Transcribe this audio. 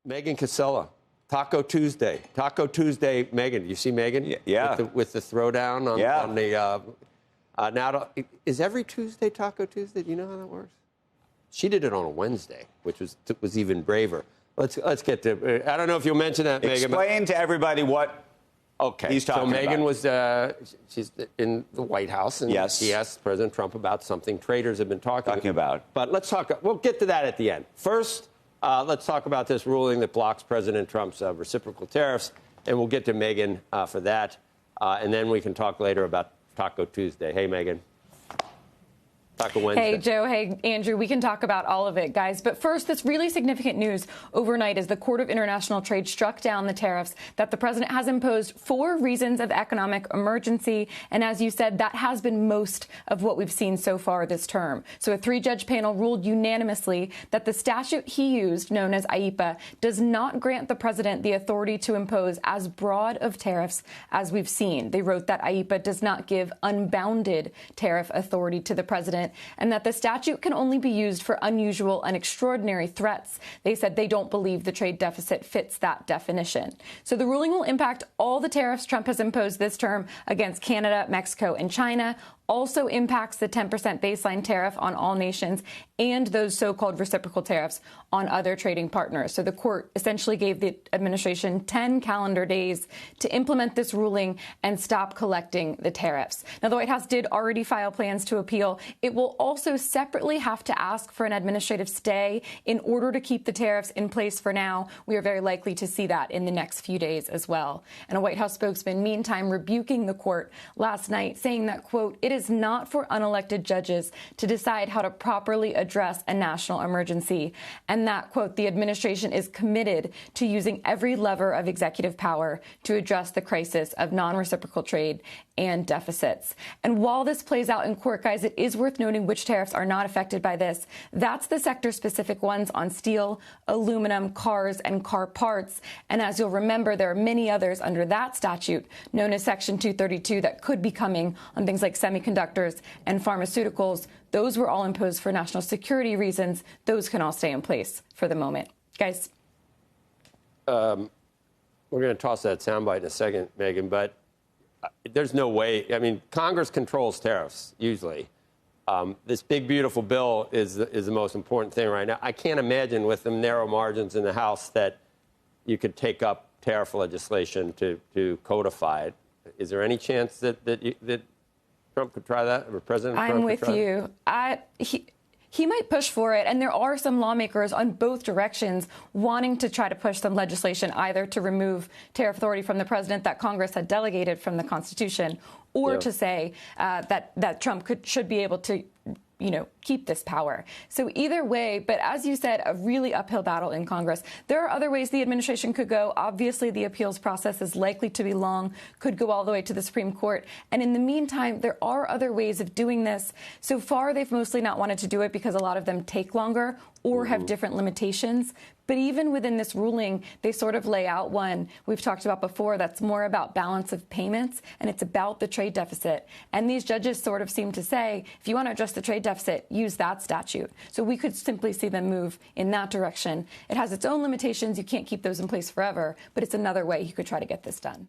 Megan Cassella, Taco Tuesday. Taco Tuesday, Megan. You see Megan? Yeah. With the throwdown on the. Now, is every Tuesday Taco Tuesday? Do you know how that works? She did it on a Wednesday, which was even braver. Let's get to. I don't know if you'll mention that, Megan. Explain to everybody what. Okay. He's talking so Megan about. She's in the White House, and yes. she asked President Trump about something traders have been talking about. But let's talk. We'll get to that at the end. First, let's talk about this ruling that blocks President Trump's reciprocal tariffs, and we'll get to Megan for that, and then we can talk later about Taco Tuesday. Hey, Megan. Taco Wednesday. Hey, Joe. Hey, Andrew. We can talk about all of it, guys. But first, this really significant news overnight as the Court of International Trade struck down the tariffs that the president has imposed for reasons of economic emergency. And as you said, that has been most of what we've seen so far this term. So a three-judge panel ruled unanimously that the statute he used, known as IEEPA, does not grant the president the authority to impose as broad of tariffs as we've seen. They wrote that IEEPA does not give unbounded tariff authority to the president, and that the statute can only be used for unusual and extraordinary threats. They said they don't believe the trade deficit fits that definition. So the ruling will impact all the tariffs Trump has imposed this term against Canada, Mexico, and China. Also impacts the 10% baseline tariff on all nations and those so-called reciprocal tariffs on other trading partners. So the court essentially gave the administration 10 calendar days to implement this ruling and stop collecting the tariffs. Now, the White House did already file plans to appeal. It will also separately have to ask for an administrative stay in order to keep the tariffs in place for now. We are very likely to see that in the next few days as well. And a White House spokesman, meantime, rebuking the court last night, saying that, quote, "It is not for unelected judges to decide how to properly address a national emergency," and that, quote, "the administration is committed to using every lever of executive power to address the crisis of non-reciprocal trade and deficits." And while this plays out in court, guys, it is worth noting which tariffs are not affected by this. That's the sector-specific ones on steel, aluminum, cars, and car parts. And as you'll remember, there are many others under that statute, known as Section 232, that could be coming on things like semiconductors and pharmaceuticals. Those were all imposed for national security reasons. Those can all stay in place for the moment. Guys. We're going to toss that soundbite in a second, Megan, but there's no way. I mean, Congress controls tariffs, usually. This big, beautiful bill is the most important thing right now. I can't imagine with the narrow margins in the House that you could take up tariff legislation to codify it. Is there any chance that Trump could try that, or President Trump I'm could with try you. He might push for it, and there are some lawmakers on both directions wanting to try to push some legislation either to remove tariff authority from the president that Congress had delegated from the Constitution, or to say that Trump should be able to keep this power. So either way, but as you said, a really uphill battle in Congress. There are other ways the administration could go. Obviously, the appeals process is likely to be long, could go all the way to the Supreme Court. And in the meantime, there are other ways of doing this. So far, they've mostly not wanted to do it because a lot of them take longer or have different limitations. But even within this ruling, they sort of lay out one we've talked about before that's more about balance of payments, and it's about the trade deficit. And these judges sort of seem to say, if you want to address the trade deficit, use that statute. So we could simply see them move in that direction. It has its own limitations. You can't keep those in place forever, but it's another way you could try to get this done.